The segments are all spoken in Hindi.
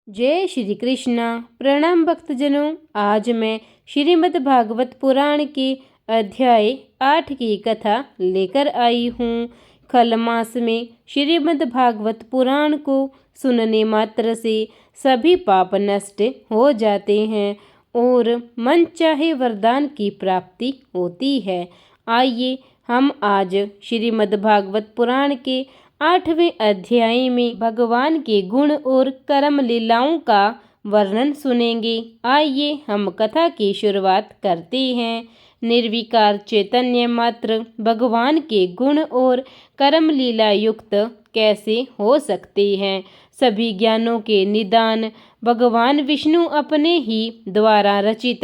जय श्री कृष्णा। प्रणाम भक्तजनों। आज मैं श्रीमद् भागवत पुराण के अध्याय 8 की कथा लेकर आई हूँ। खल मास में श्रीमद् भागवत पुराण को सुनने मात्र से सभी पाप नष्ट हो जाते हैं और मन चाहे वरदान की प्राप्ति होती है। आइए हम आज श्रीमद् भागवत पुराण के 8वें अध्याय में भगवान के गुण और कर्म लीलाओं का वर्णन सुनेंगे। आइए हम कथा की शुरुआत करते हैं। निर्विकार चैतन्य मात्र भगवान के गुण और कर्म लीला युक्त कैसे हो सकते हैं। सभी ज्ञानों के निदान भगवान विष्णु अपने ही द्वारा रचित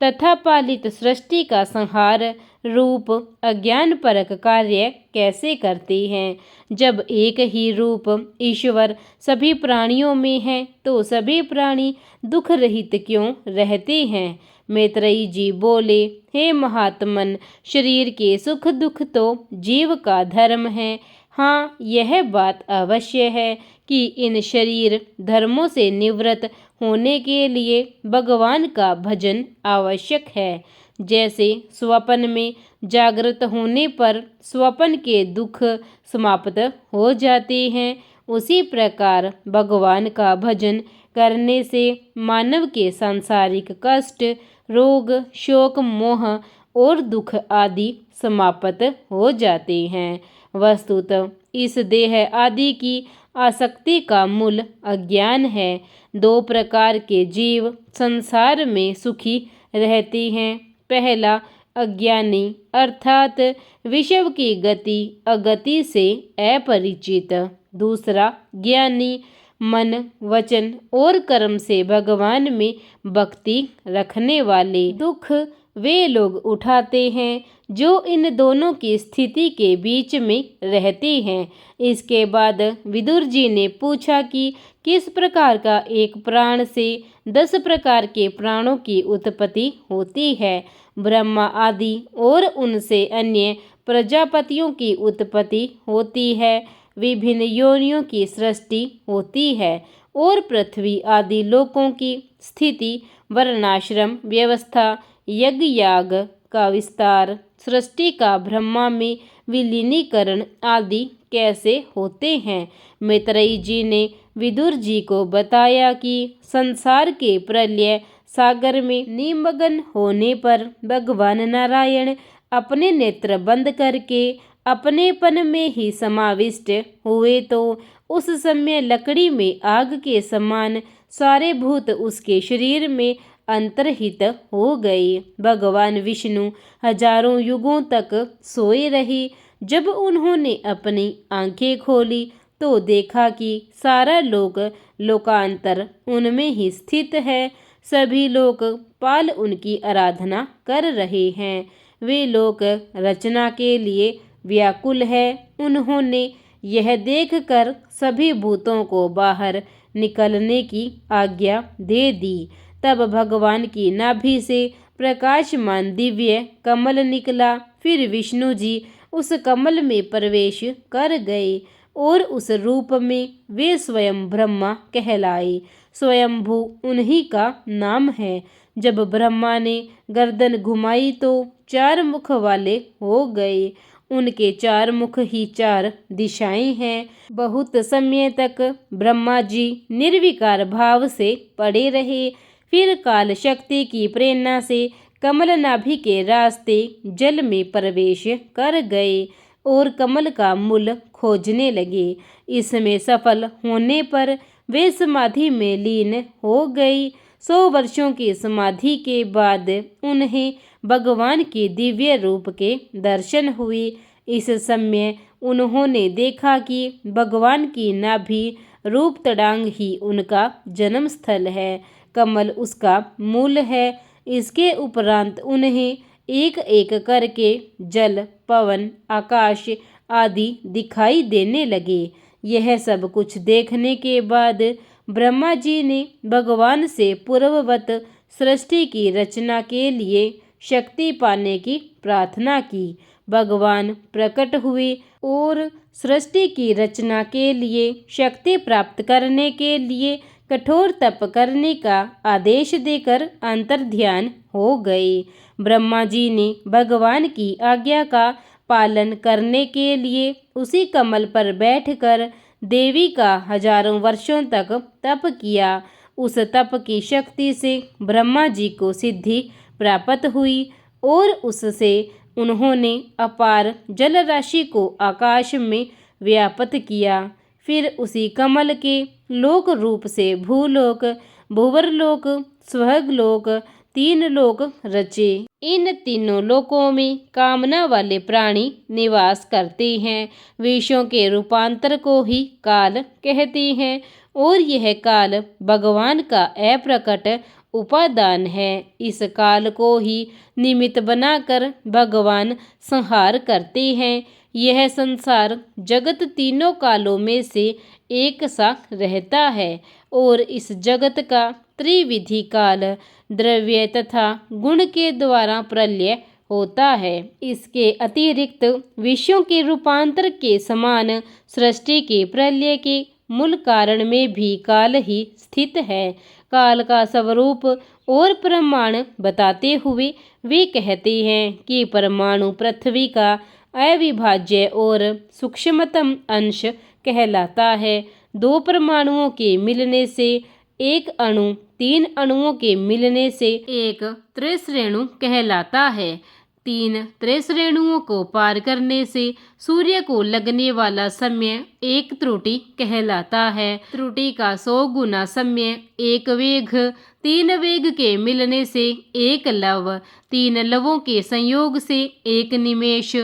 तथा पालित सृष्टि का संहार रूप अज्ञान परक कार्य कैसे करते हैं। जब एक ही रूप ईश्वर सभी प्राणियों में है तो सभी प्राणी दुख रहित क्यों रहते हैं। मैत्रेयी जी बोले, हे महात्मन, शरीर के सुख दुख तो जीव का धर्म है। हाँ, यह बात अवश्य है कि इन शरीर धर्मों से निवृत्त होने के लिए भगवान का भजन आवश्यक है। जैसे स्वप्न में जागृत होने पर स्वप्न के दुख समाप्त हो जाते हैं, उसी प्रकार भगवान का भजन करने से मानव के सांसारिक कष्ट, रोग, शोक, मोह और दुख आदि समाप्त हो जाते हैं। वस्तुतः इस देह आदि की आसक्ति का मूल अज्ञान है। दो प्रकार के जीव संसार में सुखी रहते हैं। पहला अज्ञानी अर्थात विषय की गति अगति से अपरिचित। दूसरा ज्ञानी मन, वचन और कर्म से भगवान में भक्ति रखने वाले। दुख वे लोग उठाते हैं जो इन दोनों की स्थिति के बीच में रहते हैं। इसके बाद विदुर जी ने पूछा कि किस प्रकार का एक प्राण से 10 प्रकार के प्राणों की उत्पत्ति होती है। ब्रह्मा आदि और उनसे अन्य प्रजापतियों की उत्पत्ति होती है। विभिन्न योनियों की सृष्टि होती है और पृथ्वी आदि लोकों की स्थिति, वर्णाश्रम व्यवस्था, यज्ञ याग का विस्तार, सृष्टि का ब्रह्मा में विलीनीकरण आदि कैसे होते हैं। मैत्रेयी जी ने विदुर जी को बताया कि संसार के प्रलय सागर में निमग्न होने पर भगवान नारायण अपने नेत्र बंद करके अपनेपन में ही समाविष्ट हुए तो उस समय लकड़ी में आग के समान सारे भूत उसके शरीर में अंतर्हित हो गए। भगवान विष्णु हजारों युगों तक सोए रहे। जब उन्होंने अपनी आंखें खोली तो देखा कि सारा लोकांतर उनमें ही स्थित है। सभी लोग पाल उनकी आराधना कर रहे हैं। वे लोग रचना के लिए व्याकुल है। उन्होंने यह देखकर सभी भूतों को बाहर निकलने की आज्ञा दे दी। तब भगवान की नाभि से प्रकाशमान दिव्य कमल निकला। फिर विष्णु जी उस कमल में प्रवेश कर गए और उस रूप में वे स्वयं ब्रह्मा कहलाए। स्वयंभू उन्हीं का नाम है। जब ब्रह्मा ने गर्दन घुमाई तो 4 मुख वाले हो गए। उनके 4 मुख ही 4 दिशाएं हैं। बहुत समय तक ब्रह्मा जी निर्विकार भाव से पड़े रहे। फिर काल शक्ति की प्रेरणा से कमल नाभि के रास्ते जल में प्रवेश कर गए और कमल का मूल खोजने लगे। इसमें सफल होने पर वे समाधि में लीन हो गई। 100 वर्षों की समाधि के बाद उन्हें भगवान के दिव्य रूप के दर्शन हुए। इस समय उन्होंने देखा कि भगवान की नाभि रूप तड़ांग ही उनका जन्म स्थल है, कमल उसका मूल है। इसके उपरांत उन्हें एक एक करके जल, पवन, आकाश आदि दिखाई देने लगे। यह सब कुछ देखने के बाद ब्रह्मा जी ने भगवान से पूर्ववत सृष्टि की रचना के लिए शक्ति पाने की प्रार्थना की। भगवान प्रकट हुए और सृष्टि की रचना के लिए शक्ति प्राप्त करने के लिए कठोर तप करने का आदेश देकर अंतर्ध्यान हो गए। ब्रह्मा जी ने भगवान की आज्ञा का पालन करने के लिए उसी कमल पर बैठकर देवी का हजारों वर्षों तक तप किया। उस तप की शक्ति से ब्रह्मा जी को सिद्धि प्राप्त हुई और उससे उन्होंने अपार जल राशि को आकाश में व्याप्त किया। फिर उसी कमल के लोक रूप से भूलोक, भुवरलोक, स्वर्गलोक, तीन लोक रचे। इन तीनों लोकों में कामना वाले प्राणी निवास करते हैं। विषयों के रूपांतर को ही काल कहते हैं और यह काल भगवान का अप्रकट उपादान है। इस काल को ही निमित्त बनाकर भगवान संहार करते हैं। यह संसार जगत तीनों कालों में से एक सा रहता है और इस जगत का त्रिविधि काल द्रव्य तथा गुण के द्वारा प्रलय होता है। इसके अतिरिक्त विषयों के रूपांतर के समान सृष्टि के प्रलय के मूल कारण में भी काल ही स्थित है। काल का स्वरूप और प्रमाण बताते हुए वे कहते हैं कि परमाणु पृथ्वी का अविभाज्य और सूक्ष्मतम अंश कहलाता है। दो परमाणुओं के मिलने से एक अणु, तीन अणुओं के मिलने से एक त्रिश्रेणु कहलाता है। तीन त्रिश्रेणुओं को पार करने से सूर्य को लगने वाला समय एक त्रुटि कहलाता है। त्रुटि का 100 गुना समय एक वेग, तीन वेग के मिलने से एक लव, तीन लवों के संयोग से एक निमेष,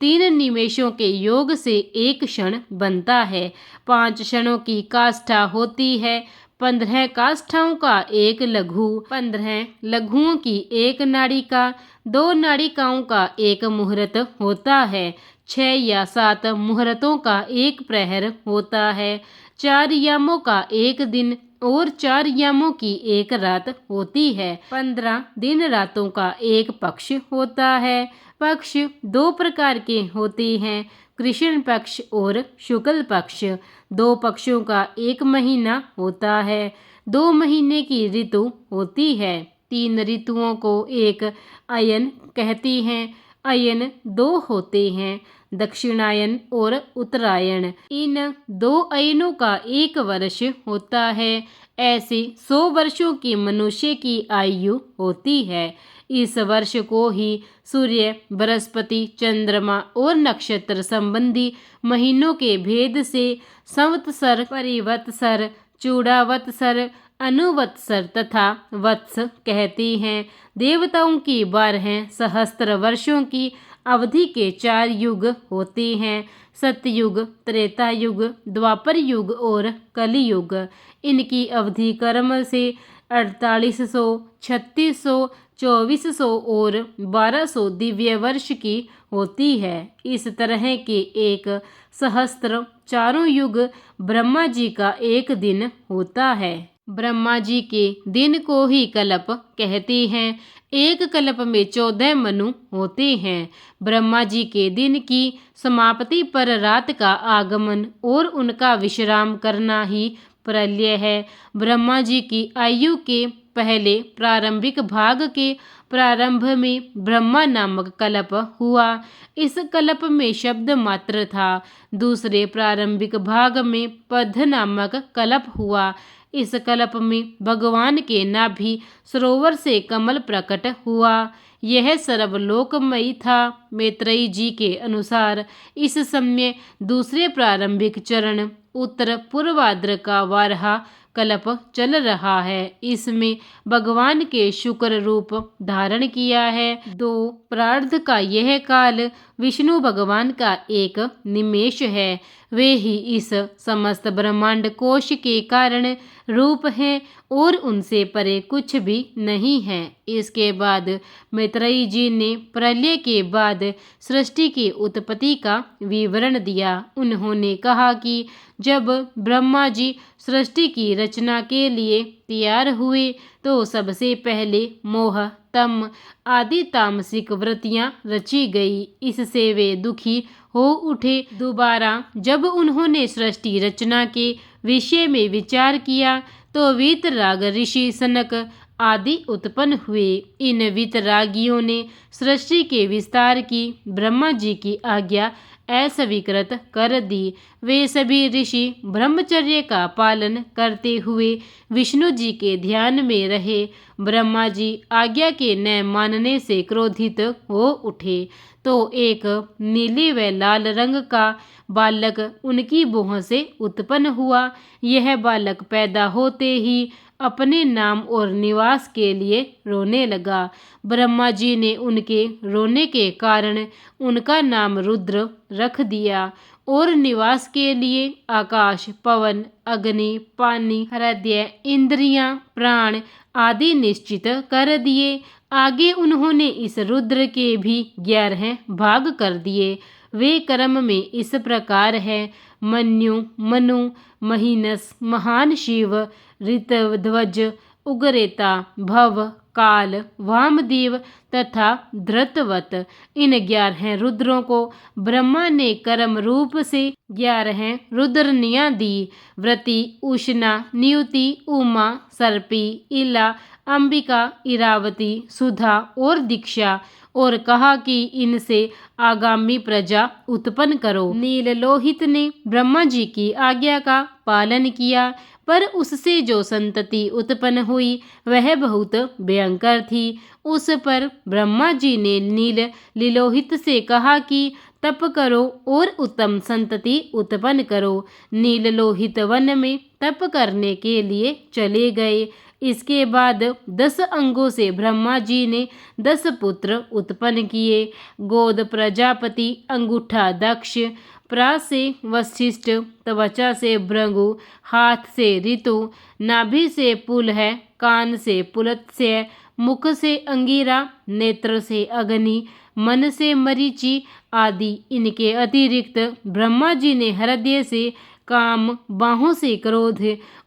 तीन निमेषों के योग से एक क्षण बनता है। 5 क्षणों की काष्ठा होती है। 15 काष्ठाओं का एक लघु, 15 लघुओं की एक नाड़िका, 2 नाड़िकाओं का एक मुहूर्त होता है। 6 या 7 मुहूर्तों का एक प्रहर होता है। 4 यामों का एक दिन और 4 यामों की एक रात होती है। 15 दिन रातों का एक पक्ष होता है। पक्ष 2 प्रकार के होते हैं, कृष्ण पक्ष और शुक्ल पक्ष। 2 पक्षों का एक महीना होता है। 2 महीने की ऋतु होती है। 3 ऋतुओं को एक अयन कहती हैं। अयन 2 होते हैं, दक्षिणायन और उत्तरायण। इन 2 अयनों का एक वर्ष होता है। ऐसे 100 वर्षों की मनुष्य की आयु होती है। इस वर्ष को ही सूर्य, बृहस्पति, चंद्रमा और नक्षत्र संबंधी महीनों के भेद से संवत्सर, परिवत्सर, चूड़ावत्सर, अनुवत्सर तथा वत्स कहते हैं। देवताओं की 12 सहस्त्र वर्षों की अवधि के 4 युग होते हैं, सतयुग, त्रेता युग, द्वापर युग और कलियुग। इनकी अवधि कर्म से 4800, 3600, 2400 और 1200 दिव्य वर्ष की होती है। इस तरह के एक सहस्त्र चारों युग ब्रह्मा जी का एक दिन होता है। ब्रह्मा जी के दिन को ही कल्प कहते हैं। एक कल्प में 14 मनु होते हैं। ब्रह्मा जी के दिन की समाप्ति पर रात का आगमन और उनका विश्राम करना ही प्रलय है। ब्रह्मा जी की आयु के पहले प्रारंभिक भाग के प्रारंभ में ब्रह्मा नामक कल्प हुआ। इस कल्प में शब्द मात्र था। दूसरे प्रारंभिक भाग में पद्ध नामक कल्प हुआ। इस कल्प में भगवान के नाभि सरोवर से कमल प्रकट हुआ। यह सर्वलोकमयी था। मैत्रेयी जी के अनुसार इस समय दूसरे प्रारंभिक चरण उत्तर पूर्वाद्र का वारहा कल्प चल रहा है। इसमें भगवान के शुक्र रूप धारण किया है। 2 प्रार्ध का यह काल विष्णु भगवान का एक निमेष है। वे ही इस समस्त ब्रह्मांड कोश के कारण रूप हैं और उनसे परे कुछ भी नहीं है। इसके बाद मैत्रेयी जी ने प्रलय के बाद सृष्टि की उत्पत्ति का विवरण दिया। उन्होंने कहा कि जब ब्रह्मा जी सृष्टि की रचना के लिए तैयार हुए तो सबसे पहले मोह, तम आदि तामसिक वृत्तियां रची गई। इससे वे दुखी हो उठे। दोबारा जब उन्होंने सृष्टि रचना के विषय में विचार किया तो वीतराग ऋषि सनक आदि उत्पन्न हुए। इन वीतरागियों ने सृष्टि के विस्तार की ब्रह्मा जी की आज्ञा अस्वीकृत कर दी। वे सभी ऋषि ब्रह्मचर्य का पालन करते हुए विष्णु जी के ध्यान में रहे। ब्रह्मा जी आज्ञा के न मानने से क्रोधित हो उठे तो एक नीले व लाल रंग का बालक उनकी भुह से उत्पन्न हुआ। यह बालक पैदा होते ही अपने नाम और निवास के लिए रोने लगा। ब्रह्मा जी ने उनके रोने के कारण उनका नाम रुद्र रख दिया और निवास के लिए आकाश, पवन, अग्नि, पानी, हृदय, इंद्रियां, प्राण आदि निश्चित कर दिए। आगे उन्होंने इस रुद्र के भी 11 भाग कर दिए। वे क्रम में इस प्रकार है: मन्यु, मनु, महीनस, महान शिव, ऋतध्वज, उग्रेता, भव, काल, वामदेव तथा धृतवत। इन 11 रुद्रों को ब्रह्मा ने कर्म रूप से 11 रुद्रनियां दी: व्रति, उष्णा, नियुति, उमा, सर्पी, इला, अंबिका, इरावती, सुधा और दीक्षा, और कहा कि इनसे आगामी प्रजा उत्पन्न करो। नीललोहित ने ब्रह्मा जी की आज्ञा का पालन किया, पर उससे जो संतति उत्पन्न हुई वह बहुत भयंकर थी। उस पर ब्रह्मा जी ने नीललोहित से कहा कि तप करो और उत्तम संतति उत्पन्न करो। नीललोहित वन में तप करने के लिए चले गए। इसके बाद 10 अंगों से ब्रह्मा जी ने 10 पुत्र उत्पन्न किए। गोद प्रजापति, अंगूठा दक्ष, प्रा से वशिष्ठ, त्वचा से भृगु, हाथ से ऋतु, नाभि से पुलह, कान से पुलत्स्य, मुख से अंगिरा, नेत्र से अग्नि, मन से मरीचि आदि। इनके अतिरिक्त ब्रह्मा जी ने हृदय से काम, बाहों से क्रोध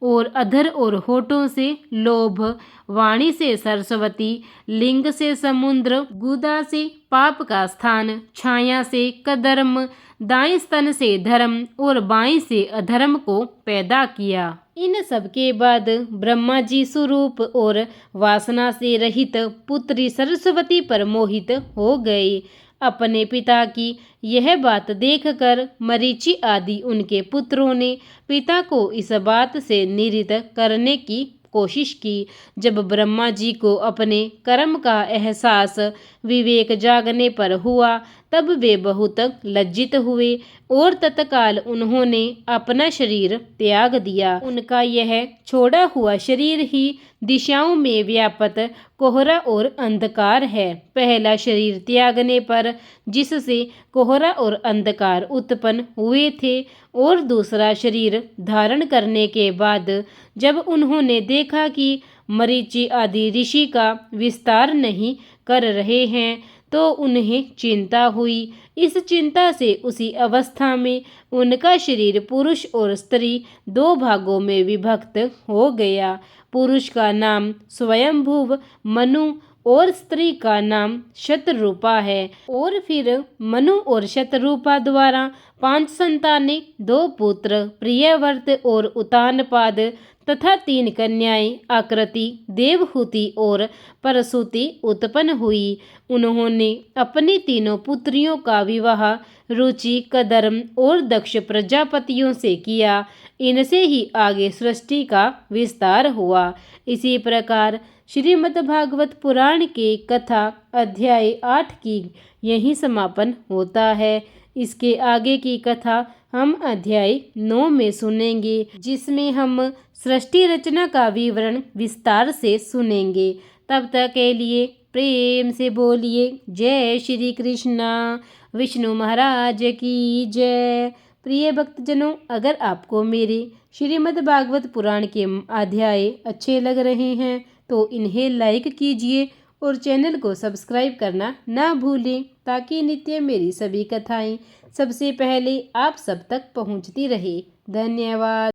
और अधर और होठों से लोभ, वाणी से सरस्वती, लिंग से समुद्र, गुदा से पाप का स्थान, छाया से कदर्म, दाएं स्तन से धर्म और बाएं से अधर्म को पैदा किया। इन सब के बाद ब्रह्मा जी स्वरूप और वासना से रहित पुत्री सरस्वती पर मोहित हो गए। अपने पिता की यह बात देखकर मरीचि आदि उनके पुत्रों ने पिता को इस बात से निवृत्त करने की कोशिश की। जब ब्रह्मा जी को अपने कर्म का एहसास विवेक जागने पर हुआ तब वे बहुत लज्जित हुए और तत्काल उन्होंने अपना शरीर त्याग दिया। उनका यह छोड़ा हुआ शरीर ही दिशाओं में व्याप्त कोहरा और अंधकार है। पहला शरीर त्यागने पर जिससे कोहरा और अंधकार उत्पन्न हुए थे और दूसरा शरीर धारण करने के बाद जब उन्होंने देखा कि मरीचि आदि ऋषि का विस्तार नहीं कर रहे हैं तो उन्हें चिंता हुई। इस चिंता से उसी अवस्था में उनका शरीर पुरुष और स्त्री 2 भागों में विभक्त हो गया। पुरुष का नाम स्वयंभुव मनु और स्त्री का नाम शतरूपा है। और फिर मनु और शतरूपा द्वारा 5 संतानें, 2 पुत्र प्रियव्रत और उतानपाद तथा 3 कन्याएं आकृति, देवहूति और परसुति उत्पन्न हुई। उन्होंने अपनी 3 पुत्रियों का विवाह रुचि, कदर्म और दक्ष प्रजापतियों से किया। इनसे ही आगे सृष्टि का विस्तार हुआ। इसी प्रकार श्रीमद्भागवत पुराण के कथा अध्याय 8 की यही समापन होता है। इसके आगे की कथा हम अध्याय 9 में सुनेंगे, जिसमें हम सृष्टि रचना का विवरण विस्तार से सुनेंगे। तब तक के लिए प्रेम से बोलिए जय श्री कृष्णा। विष्णु महाराज की जय। प्रिय भक्तजनों, अगर आपको मेरे श्रीमद्भागवत पुराण के अध्याय अच्छे लग रहे हैं तो इन्हें लाइक कीजिए और चैनल को सब्सक्राइब करना ना भूलें, ताकि नित्य मेरी सभी कथाएं सबसे पहले आप सब तक पहुंचती रहे। धन्यवाद।